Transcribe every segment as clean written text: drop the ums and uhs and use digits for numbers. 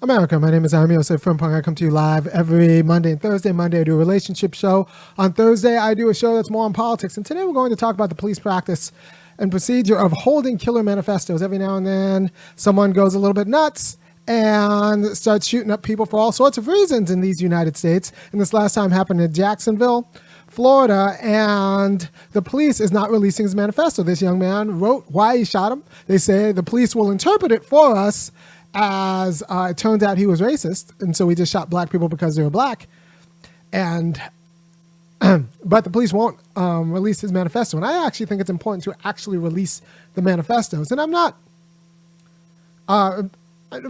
America, my name is Osei-Frimpong. I come to you live every Monday and Thursday. Monday, I do a relationship show. On Thursday, I do a show that's more on politics. And today, we're going to talk about the police practice and procedure of holding killer manifestos. Every now and then, someone goes a little bit nuts and starts shooting up people for all sorts of reasons in these United States. And this last time happened in Jacksonville, Florida, and the police is not releasing his manifesto. This young man wrote why he shot him. They say the police will interpret it for us as it turns out he was racist, and so we just shot black people because they were black. And but the police won't release his manifesto. And I actually think it's important to actually release the manifestos. And I'm not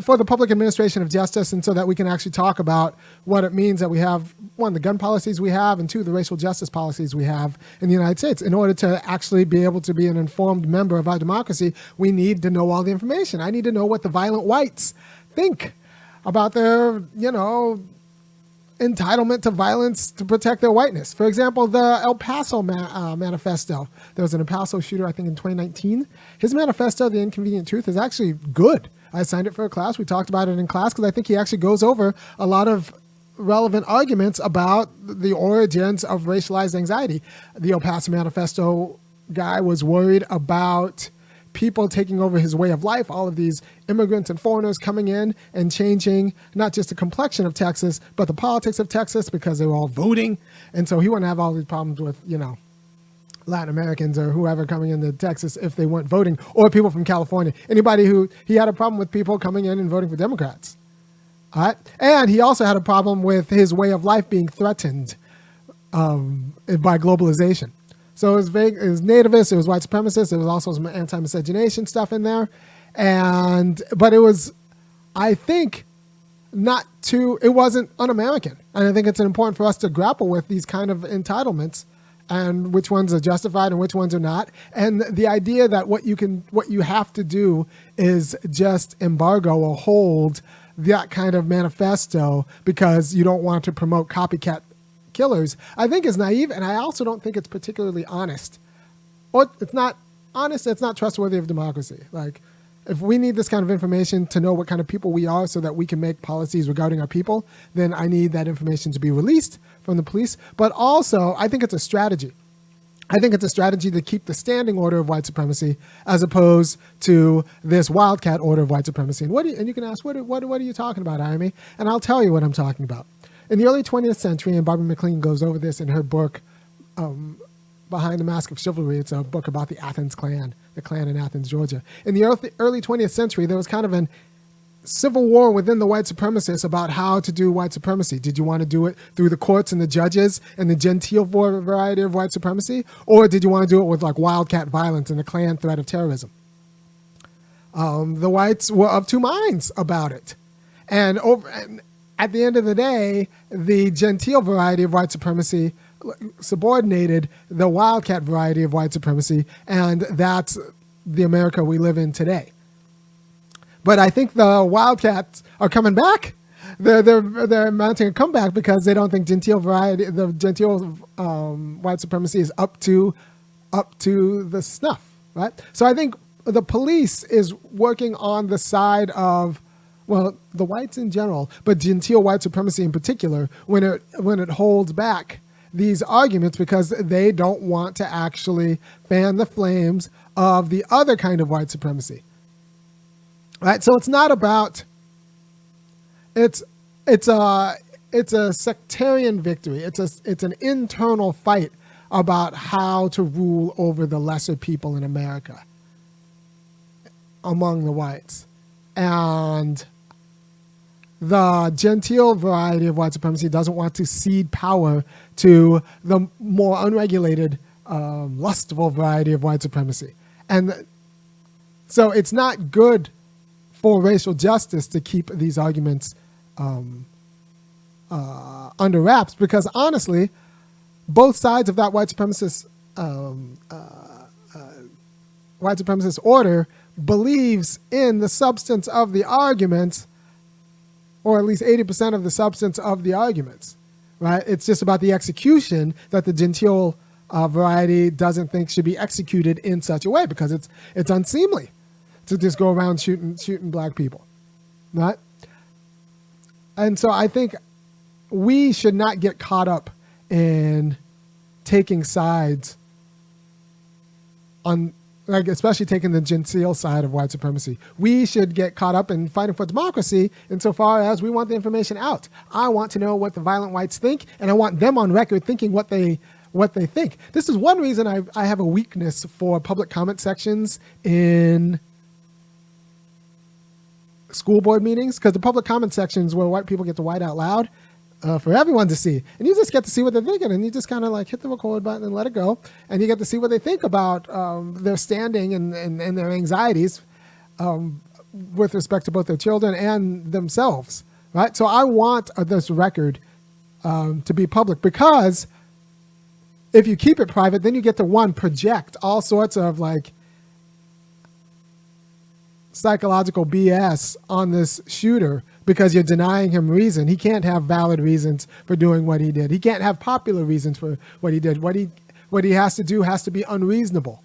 for the public administration of justice, and so that we can actually talk about what it means that we have, one, the gun policies we have, and two, the racial justice policies we have in the United States. In order to actually be able to be an informed member of our democracy, we need to know all the information. I need to know what the violent whites think about their, entitlement to violence to protect their whiteness. For example, the El Paso manifesto. There was an El Paso shooter, I think, in 2019. His manifesto, The Inconvenient Truth, is actually good. I signed it for a class. We talked about it in class because I think he actually goes over a lot of relevant arguments about the origins of racialized anxiety. The El Paso manifesto guy was worried about people taking over his way of life, all of these immigrants and foreigners coming in and changing not just the complexion of Texas, but the politics of Texas, because they were all voting. And so he wouldn't have all these problems with, Latin Americans or whoever coming into Texas if they weren't voting, or people from California. He had a problem with people coming in and voting for Democrats. All right. And he also had a problem with his way of life being threatened by globalization. So it was nativist, it was white supremacist, there was also some anti-miscegenation stuff in there. But it was, I think, it wasn't un-American. And I think it's important for us to grapple with these kind of entitlements and which ones are justified and which ones are not. And the idea that what you have to do is just embargo or hold that kind of manifesto because you don't want to promote copycat killers, I think is naive. And I also don't think it's particularly honest. Or it's not honest, it's not trustworthy of democracy. Like, if we need this kind of information to know what kind of people we are so that we can make policies regarding our people, then I need that information to be released from the police. But also, I think it's a strategy. I think it's a strategy to keep the standing order of white supremacy as opposed to this wildcat order of white supremacy. And you can ask, what are you talking about, Amy? And I'll tell you what I'm talking about. In the early 20th century, and Barbara McLean goes over this in her book, Behind the Mask of Chivalry. It's a book about the Athens Klan, the Klan in Athens, Georgia. In the early 20th century, there was kind of a civil war within the white supremacists about how to do white supremacy. Did you want to do it through the courts and the judges and the genteel variety of white supremacy? Or did you want to do it with like wildcat violence and the Klan threat of terrorism? The whites were of two minds about it. And at the end of the day, the genteel variety of white supremacy subordinated the wildcat variety of white supremacy, and that's the America we live in today. But I think the wildcats are coming back. They're mounting a comeback because they don't think the genteel white supremacy is up to the snuff, right? So I think the police is working on the side of, well, the whites in general, but genteel white supremacy in particular, when it holds back these arguments because they don't want to actually fan the flames of the other kind of white supremacy. Right? So it's not about, it's a sectarian victory. It's an internal fight about how to rule over the lesser people in America among the whites. And the genteel variety of white supremacy doesn't want to cede power to the more unregulated, lustful variety of white supremacy. And so it's not good for racial justice to keep these arguments under wraps, because honestly, both sides of that white supremacist order believes in the substance of the arguments, or at least 80% of the substance of the arguments, right? It's just about the execution that the genteel variety doesn't think should be executed in such a way because it's unseemly to just go around shooting black people, right? And so I think we should not get caught up in taking sides on, like, especially taking the genteel side of white supremacy. We should get caught up in fighting for democracy insofar as we want the information out. I want to know what the violent whites think, and I want them on record thinking what they think. This is one reason I have a weakness for public comment sections in school board meetings, because the public comment sections where white people get to white out loud for everyone to see, and you just get to see what they're thinking, and you just kind of like hit the record button and let it go, and you get to see what they think about their standing and their anxieties with respect to both their children and themselves, right? So I want this record to be public, because if you keep it private, then you get to project all sorts of like psychological BS on this shooter, because you're denying him reason. He can't have valid reasons for doing what he did. He can't have popular reasons for what he did. What he has to do has to be unreasonable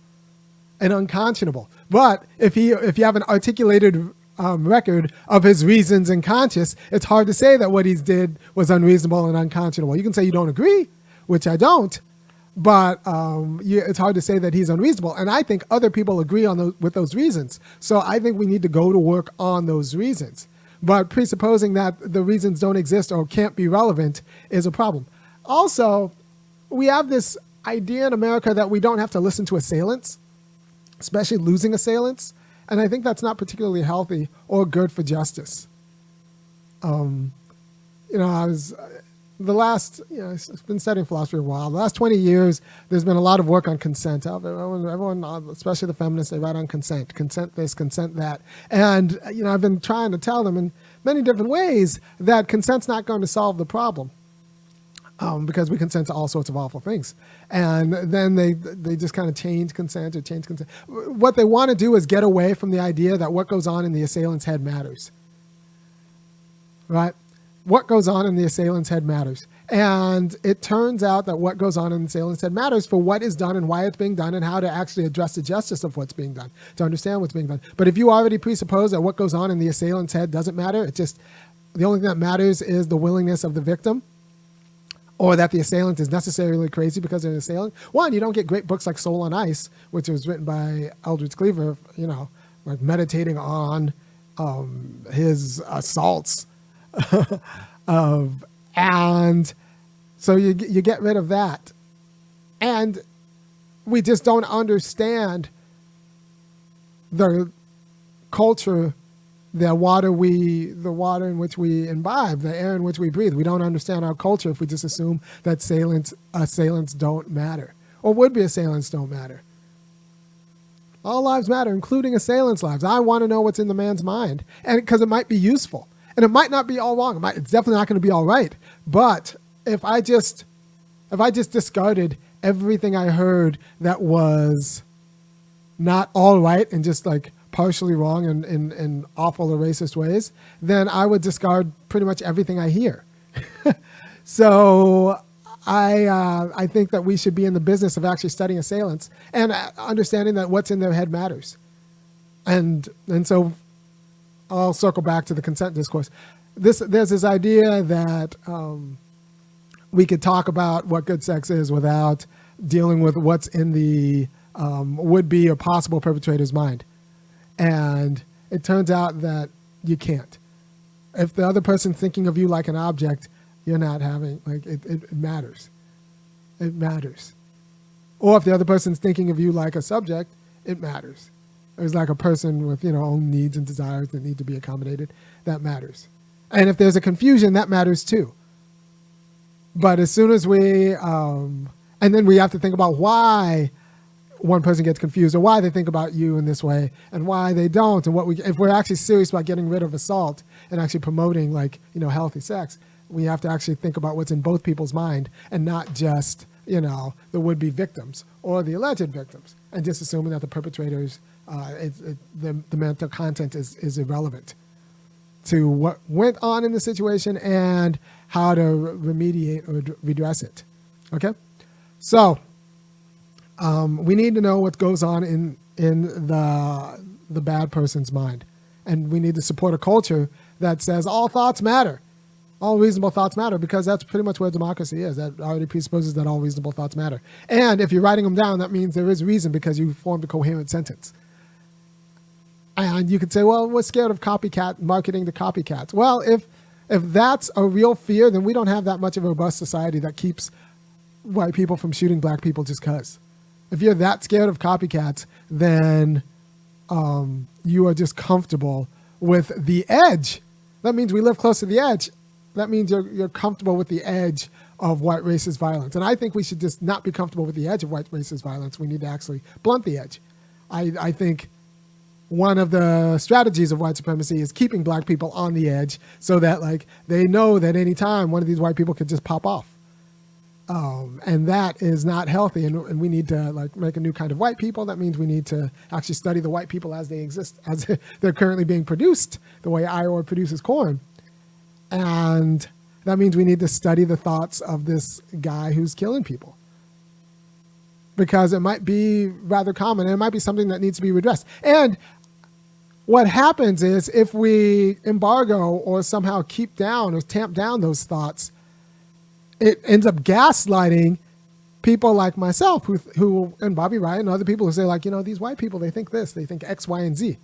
and unconscionable. But if you have an articulated record of his reasons and conscious, it's hard to say that what he did was unreasonable and unconscionable. You can say you don't agree, which I don't, but it's hard to say that he's unreasonable. And I think other people agree on with those reasons. So I think we need to go to work on those reasons. But presupposing that the reasons don't exist or can't be relevant is a problem. Also, we have this idea in America that we don't have to listen to assailants, especially losing assailants. And I think that's not particularly healthy or good for justice. I've been studying philosophy a while. The last 20 years, there's been a lot of work on consent. Everyone, especially the feminists, they write on consent this, consent that. And, I've been trying to tell them in many different ways that consent's not going to solve the problem, because we consent to all sorts of awful things. And then they just kind of change consent. What they want to do is get away from the idea that what goes on in the assailant's head matters, right? What goes on in the assailant's head matters. And it turns out that what goes on in the assailant's head matters for what is done and why it's being done and how to actually address the justice of what's being done, to understand what's being done. But if you already presuppose that what goes on in the assailant's head doesn't matter, the only thing that matters is the willingness of the victim, or that the assailant is necessarily crazy because they're an assailant. One, you don't get great books like Soul on Ice, which was written by Eldridge Cleaver, like meditating on his assaults. And so you get rid of that. And we just don't understand the culture, the water in which we imbibe, the air in which we breathe. We don't understand our culture if we just assume that assailants don't matter, or would-be assailants don't matter. All lives matter, including assailants' lives. I want to know what's in the man's mind, and because it might be useful. And it might not be all wrong. It's definitely not going to be all right. But if I just discarded everything I heard that was not all right and just like partially wrong in awful or racist ways, then I would discard pretty much everything I hear. So I think that we should be in the business of actually studying assailants and understanding that what's in their head matters. And so I'll circle back to the consent discourse. There's this idea that we could talk about what good sex is without dealing with what's in the would-be or possible perpetrator's mind. And it turns out that you can't. If the other person's thinking of you like an object, you're not having, it matters. It matters. Or if the other person's thinking of you like a subject, it matters. There's like a person with, own needs and desires that need to be accommodated. That matters. And if there's a confusion, that matters too. But as soon as and then we have to think about why one person gets confused or why they think about you in this way and why they don't. And if we're actually serious about getting rid of assault and actually promoting healthy sex, we have to actually think about what's in both people's mind and not just, the would-be victims or the alleged victims, and just assuming that the perpetrators, the mental content is irrelevant to what went on in the situation and how to remediate or redress it. Okay? So we need to know what goes on in the bad person's mind. And we need to support a culture that says all thoughts matter. All reasonable thoughts matter, because that's pretty much where democracy is. That already presupposes that all reasonable thoughts matter. And if you're writing them down, that means there is reason, because you formed a coherent sentence. And you could say, well, we're scared of copycat marketing to copycats. Well, if that's a real fear, then we don't have that much of a robust society that keeps white people from shooting black people just because. If you're that scared of copycats, then you are just comfortable with the edge. That means we live close to the edge. That means you're comfortable with the edge of white racist violence. And I think we should just not be comfortable with the edge of white racist violence. We need to actually blunt the edge. I think one of the strategies of white supremacy is keeping black people on the edge, so that like they know that any time one of these white people could just pop off. And that is not healthy. And we need to like make a new kind of white people. That means we need to actually study the white people as they exist, as they're currently being produced, the way Iowa produces corn. And that means we need to study the thoughts of this guy who's killing people, because it might be rather common, and it might be something that needs to be redressed. And what happens is, if we embargo or somehow keep down or tamp down those thoughts, it ends up gaslighting people like myself who and Bobby Wright and other people who say, like, these white people, they think this, they think X, Y, and Z.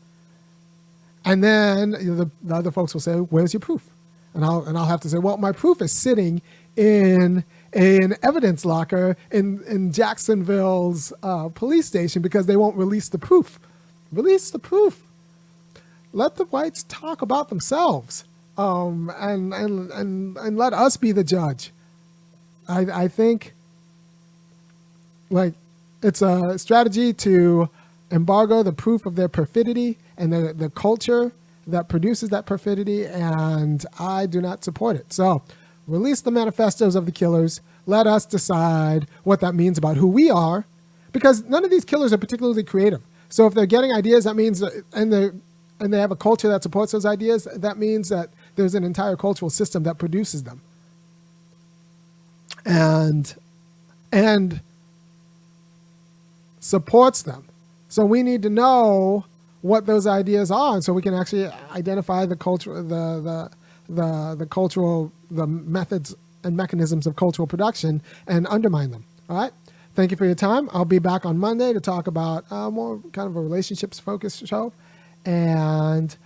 And then the other folks will say, where's your proof? And I'll have to say, well, my proof is sitting in an evidence locker in Jacksonville's police station, because they won't release the proof. Release the proof. Let the whites talk about themselves, and let us be the judge. I think like it's a strategy to embargo the proof of their perfidy and the culture that produces that perfidy, and I do not support it. So release the manifestos of the killers. Let us decide what that means about who we are, because none of these killers are particularly creative. So if they're getting ideas, that means, and they have a culture that supports those ideas, that means that there's an entire cultural system that produces them. And supports them. So we need to know what those ideas are, so we can actually identify the culture, the cultural, the methods and mechanisms of cultural production, and undermine them. All right. Thank you for your time. I'll be back on Monday to talk about more kind of a relationships focused show, and